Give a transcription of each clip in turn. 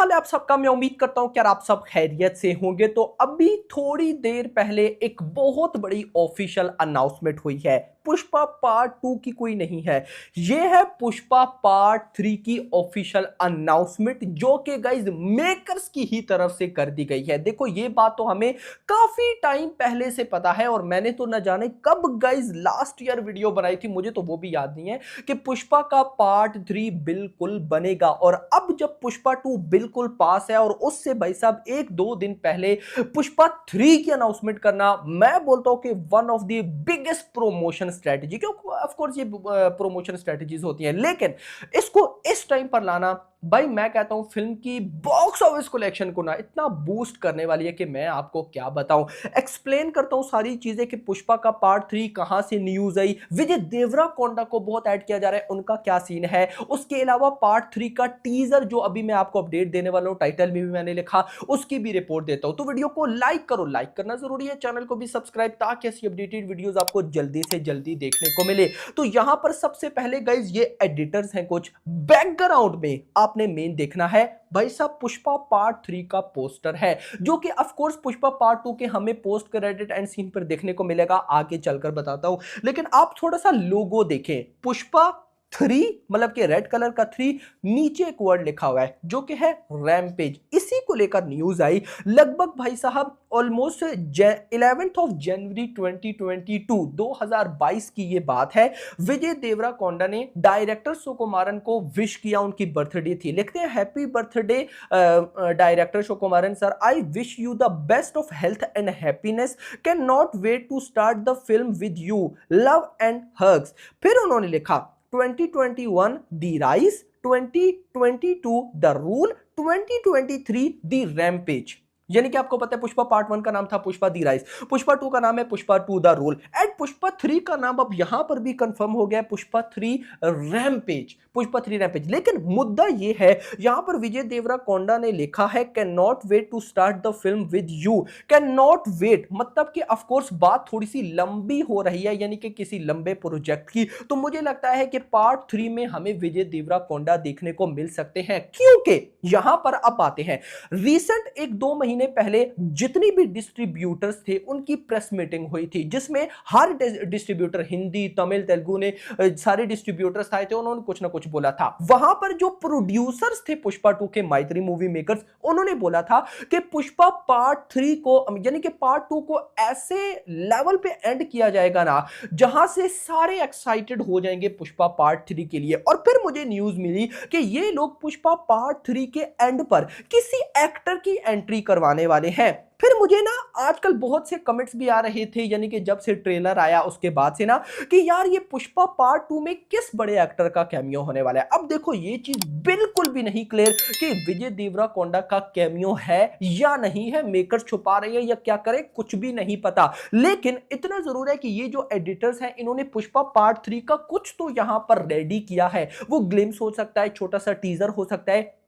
हाल है आप सबका। मैं उम्मीद करता हूं कि यार आप सब खैरियत से होंगे। तो अभी थोड़ी देर पहले एक बहुत बड़ी ऑफिशियल अनाउंसमेंट हुई है। पुष्पा पार्ट 2 की कोई नहीं है, ये है पुष्पा पार्ट 3 की ऑफिशियल अनाउंसमेंट, जो कि गाइस मेकर्स की ही तरफ से कर दी गई है। देखो ये बात तो हमें काफी टाइम पहले से पता है, और मैंने तो न जाने कब गाइस लास्ट ईयर वीडियो बनाई थी, मुझे तो वो भी याद नहीं है, कि पुष्पा का पार्ट 3 बिल्कुल बनेगा। और अब जब पुष्पा 2 बिल्कुल पास है, और उससे भाई साहब एक दो दिन पहले पुष्पा 3 की अनाउंसमेंट करना, मैं बोलता हूं कि one of the biggest promotion strategy, क्योंकि ऑफ कोर्स ये प्रोमोशन स्ट्रेटजीज होती हैं, लेकिन इसको इस टाइम पर लाना भाई, मैं कहता हूं फिल्म की बॉक्स ऑफिस कलेक्शन को ना इतना बूस्ट करने वाली है कि मैं आपको क्या बताऊं। एक्सप्लेन करता हूं सारी चीजें कि पुष्पा का पार्ट 3 कहां से न्यूज आई, विजय देवराकोंडा को बहुत ऐड किया जा रहा है, उनका क्या सीन है, उसके अलावा पार्ट 3 का टीजर जो अभी मैं आपको अपडेट देने वाला हूं, टाइटल में भी मैंने लिखा, उसकी भी रिपोर्ट देता हूं। तो वीडियो को लाइक करो, लाइक करना जरूरी है, चैनल को भी सब्सक्राइब, ताकि ऐसी अपडेटेड वीडियोस आपको जल्दी से जल्दी देखने को मिले। तो यहां पर सबसे पहले गाइस ये एडिटर्स हैं कुछ, बैकग्राउंड में आपने मेन देखना है भाई साहब पुष्पा पार्ट 3 का पोस्टर है, जो कि ऑफ कोर्स पुष्पा पार्ट 2 के हमें पोस्ट क्रेडिट एंड सीन पर देखने को मिलेगा, आगे चलकर बताता हूं। लेकिन आप थोड़ा सा लोगो देखें, पुष्पा 3 मतलब कि रेड कलर का 3, नीचे एक वर्ड लिखा हुआ है जो कि है रैम्पेज। इसी को लेकर न्यूज आई लगभग भाई साहब ऑलमोस्ट 11th ऑफ जनवरी 2022 की ये बात है। विजय देवराकोंडा ने डायरेक्टर सुकुमारन को विश किया, उनकी बर्थडे थी, लिखते हैं happy birthday director Sukumaran sir, I wish you the best of health and happiness, can not wait to start the film with you, love and hugs. फिर उन्होंने लिखा 2021 the rise, 2022 the rule, 2023 the rampage. यानी कि आपको पता है Pushpa part 1 का नाम था पुष्पा दी राइज, पुष्पा 2 का नाम है Pushpa 2 the rule, and Pushpa 3 का नाम अब यहां पर भी कंफर्म हो गया पुष्पा 3 रैम्पेज, पुष्पा 3 रैम्पेज। लेकिन मुद्दा यह है, यहां पर विजय देवराकोंडा ने लिखा है can not wait to start the film with you, can not wait, मतलब कि ऑफ कोर्स बात थोड़ी सी लंबी हो रही है, यानी कि किसी लंबे प्रोजेक्ट की। तो मुझे लगता है कि पार्ट 3 में हमें विजय देवराकोंडा देखने को मिल सकते हैं, क्योंकि यहां पर अब आते हैं रिसेंट एक दो महीने पहले जितनी भी डिस्ट्रीब्यूटर्स थे उनकी प्रेस मीटिंग हुई थी, जिसमें हर डिस्ट्रीब्यूटर, हिंदी तमिल तेलुगु ने सारे डिस्ट्रीब्यूटर्स आए थे, उन्होंने कुछ ना कुछ बोला था। वहां पर जो प्रोड्यूसर्स थे पुष्पा 2 के, मैत्री मूवी मेकर्स, उन्होंने बोला था कि पुष्पा पार्ट 3 को यानी कि पार्ट 2 को ऐसे लेवल पे एंड किया जाएगा ना जहां से सारे एक्साइटेड हो जाएंगे पुष्पा पार्ट 3 के लिए। और फिर मुझे न्यूज मिली कि ये लोग पुष्पा पार्ट 3 के एंड पर किसी एक्टर की एंट्री करवाने वाले हैं। फिर मुझे ना आजकल बहुत से कमेंट्स भी आ रहे थे, यानी कि जब से ट्रेलर आया उसके बाद से ना, कि यार ये पुष्पा पार्ट 2 में किस बड़े एक्टर का कैमियो होने वाला है। अब देखो ये चीज बिल्कुल भी नहीं क्लियर कि विजय देवराकोंडा का कैमियो है या नहीं है, मेकर्स छुपा रहे हैं या क्या करे, कुछ भी नहीं पता। लेकिन इतना जरूर है कि ये जो एडिटर्स हैं इन्होंने पुष्पा पार्ट 3 का कुछ तो यहां पर रेडी किया है। वो ग्लिम्स हो सकता है, छोटा सा टीजर हो सकता है,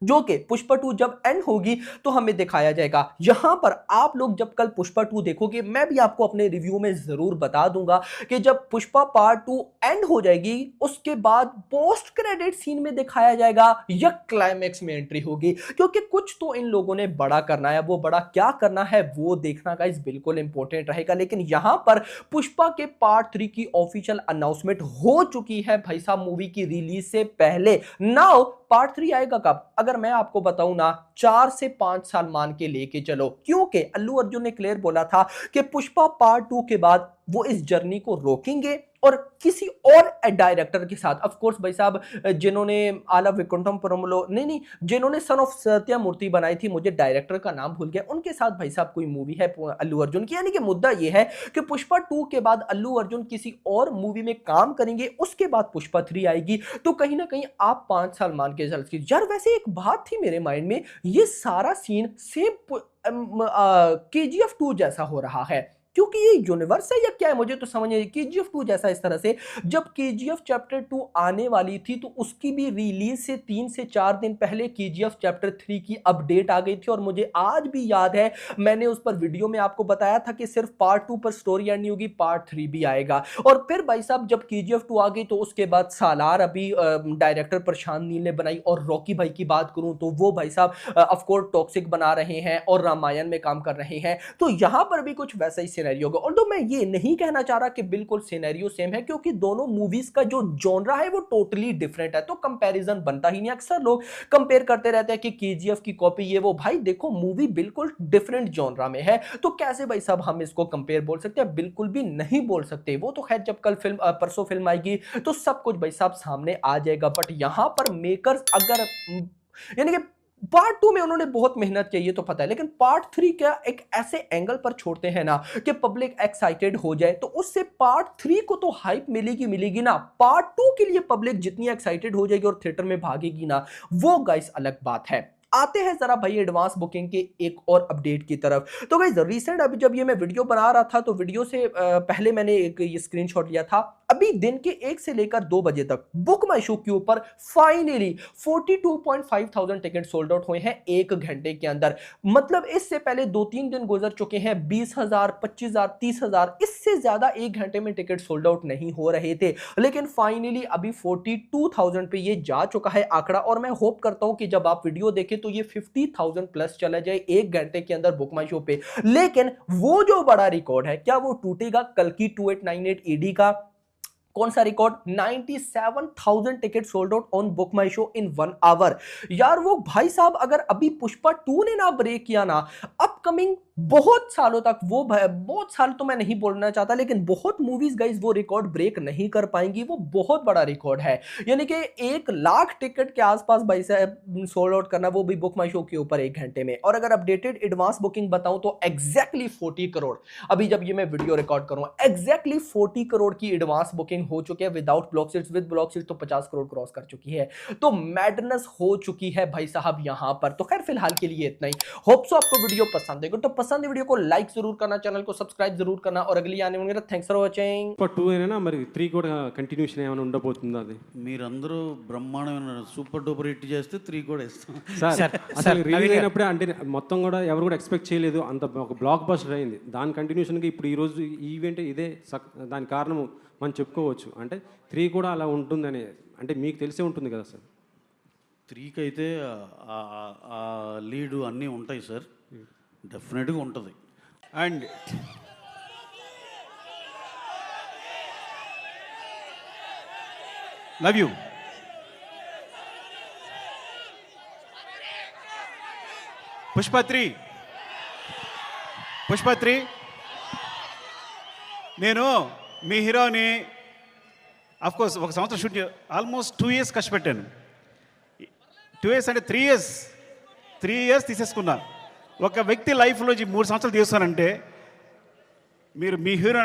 जो कि पुष्पा 2 जब एंड होगी तो हमें दिखाया जाएगा। यहां पर आप लोग जब कल पुष्पा 2 देखोगे, मैं भी आपको अपने रिव्यू में जरूर बता दूंगा कि जब पुष्पा पार्ट 2 एंड हो जाएगी उसके बाद पोस्ट क्रेडिट सीन में दिखाया जाएगा या क्लाइमैक्स में एंट्री होगी, क्योंकि कुछ तो इन लोगों ने बड़ा करना है। वो बड़ा क्या करना है वो देखना गाइस बिल्कुल इंपॉर्टेंट रहेगा। लेकिन यहां पर पुष्पा के पार्ट 3 की ऑफिशियल अनाउंसमेंट हो चुकी है भाई साहब मूवी की रिलीज से पहले। नाउ पार्ट 3 आएगा कब, अगर मैं आपको बताऊं ना, 4 से 5 साल मान के लेके चलो, क्योंकि अल्लू अर्जुन ने क्लियर बोला था कि पुष्पा पार्ट 2 के बाद वो इस जर्नी को रोकेंगे और किसी और डायरेक्टर के साथ, ऑफ कोर्स भाई साहब जिन्होंने आला विकुंठम परमलो नहीं जिन्होंने सन ऑफ सत्यमूर्ति बनाई थी, मुझे डायरेक्टर का नाम भूल गया, उनके साथ भाई साहब कोई मूवी है अल्लू अर्जुन की। यानी कि मुद्दा यह है कि पुष्पा 2 के बाद अल्लू अर्जुन किसी और मूवी में काम करेंगे, उसके बाद पुष्पा 3 आएगी। तो कहीं ना कहीं आप 5 साल मान के चल सकते। यार वैसे एक बात थी मेरे माइंड में, ये सारा सीन सेम KGF 2 जैसा हो रहा है, क्योंकि ये यूनिवर्स है या क्या है, मुझे तो समझ नहीं। केजीएफ 2 जैसा इस तरह से, जब केजीएफ चैप्टर 2 आने वाली थी तो उसकी भी रिलीज से 3 से 4 दिन पहले केजीएफ चैप्टर 3 की अपडेट आ गई थी। और मुझे आज भी याद है, मैंने उस पर वीडियो में आपको बताया था कि सिर्फ पार्ट 2 पर स्टोरी एंड नहीं होगी, पार्ट 3 भी आएगा। और फिर भाई साहब जब केजीएफ 2 आ गई तो उसके बाद सालार अभी डायरेक्टर प्रशांत नील ने बनाई। और रॉकी भाई की बात करूं तो वो भाई साहब ऑफ कोर्स टॉक्सिक बना रहे हैं और रामायण में काम कर रहे हैं। तो यहां पर भी कुछ वैसा ही सिनेरियो होगा। ऑल्दो मैं ये नहीं कहना चाह रहा कि बिल्कुल सिनेरियो सेम है, क्योंकि दोनों मूवीज का जो जॉनरा है वो टोटली डिफरेंट है, तो कंपैरिजन बनता ही नहीं। अक्सर लोग कंपेयर करते रहते हैं कि केजीएफ की कॉपी ये वो। भाई देखो, मूवी बिल्कुल डिफरेंट जॉनरा में है, तो कैसे भाई साहब हम इसको कंपेयर बोल सकते हैं? बिल्कुल भी नहीं बोल सकते। वो तो खैर जब कल फिल्म परसों फिल्म आएगी तो सब कुछ भाई साहब सामने आ जाएगा। बट यहां पर मेकर्स अगर यानी कि पार्ट 2 में उन्होंने बहुत मेहनत की, ये तो पता है, लेकिन पार्ट 3 क्या एक ऐसे एंगल पर छोड़ते हैं ना कि पब्लिक एक्साइटेड हो जाए, तो उससे पार्ट 3 को तो हाइप मिलेगी मिलेगी ना। पार्ट 2 के लिए पब्लिक जितनी एक्साइटेड हो जाएगी और थिएटर में भागेगी ना, वो गाइस अलग बात है। आते हैं जरा भाई एडवांस बुकिंग के एक और अपडेट की तरफ। तो गाइस रिसेंट अभी जब ये मैं वीडियो बना रहा था तो वीडियो से पहले मैंने एक ये स्क्रीनशॉट लिया था। अभी दिन के 1 से लेकर 2 बजे तक बुक माई शो के ऊपर फाइनली 42,500 टिकट सोल्ड आउट हुए हैं 1 घंटे के अंदर। मतलब इससे पहले 2-3 दिन गुजर चुके हैं, 20,000, 25,000, 30,000, इससे ज्यादा 1 घंटे में टिकट सोल्ड आउट नहीं हो रहे थे। लेकिन फाइनली अभी 42,000 पे ये जा चुका है आंकड़ा। और मैं होप करता हूं कि जब आप वीडियो देखें तो ये 50,000 प्लस चला जाए 1 घंटे के अंदर बुक माई शो पे। लेकिन वो जो बड़ा रिकॉर्ड है, क्या वो टूटेगा? कल की 2898 ईडी का कौन सा record? 97,000 ticket sold out on book my show in 1 hour. यार वो भाई साहब अगर अभी पुष्पा 2 ने ना ब्रेक किया ना, अपकमिंग बहुत सालों तक, वो बहुत साल तो मैं नहीं बोलना चाहता, लेकिन बहुत मूवीज गाइस वो रिकॉर्ड ब्रेक नहीं कर पाएंगी। वो बहुत बड़ा रिकॉर्ड है, यानी कि 1 लाख टिकट के आसपास भाई साहब सोल्ड आउट करना, वो भी बुक माई शो के ऊपर 1 घंटे में। और अगर अपडेटेड एडवांस बुकिंग बताऊं तो एग्जैक्टली 40 करोड़, अभी जब ये मैं वीडियो रिकॉर्ड करूंगा एग्जैक्टली 40 करोड़ की एडवांस बुकिंग हो चुकी है without block seats. With block seats तो 50 करोड़ क्रॉस कर चुकी है। तो मैडनेस हो चुकी है भाई साहब यहां पर। तो खैर फिलहाल के लिए इतना ही। होप सो आपको वीडियो पसंद आएगा, तो पसंद है वीडियो को लाइक जरूर करना, चैनल को सब्सक्राइब जरूर करना, और अगली आने वाली थैंक्स फॉर वाचिंग। సూపర్ 2 అయినా మరి 3 కూడా కంటిన్యూషన్ ఏమైనా ఉండబోతుందా? అది మీరందరూ బ్రహ్మాండమైన సూపర్ డూపర్ హిట్ చేస్తే 3 కూడా ఇస్తాం. సార్ అసలు రిలీజ్ అయినప్పుడే అంటే మొత్తం కూడా ఎవరు కూడా ఎక్స్పెక్ట్ చేయలేదు, అంత ఒక బ్లాక్ బస్టర్ అయింది. దాని కంటిన్యూషన్గా ఇప్పుడు ఈరోజు ఈవెంట్ ఇదే దాని కారణం మనం చెప్పుకోవచ్చు. అంటే 3 కూడా అలా ఉంటుందని అంటే మీకు తెలిసే ఉంటుంది కదా సార్. 3కి అయితే ఆ లీడు అన్నీ ఉంటాయి సార్, డెఫినెట్గా ఉంటుంది. And love you. పుష్ప 3 నేను మీ హీరోని కోర్స్ ఒక సంవత్సరం షూట్ ఆల్మోస్ట్ 2 ఇయర్స్ కష్టపెట్టాను. 2 ఇయర్స్ అంటే 3 ఇయర్స్ తీసేసుకున్నా. ఒక వ్యక్తి లైఫ్లో 3 సంవత్సరాలు తీస్తానంటే మీరు మీ హీరో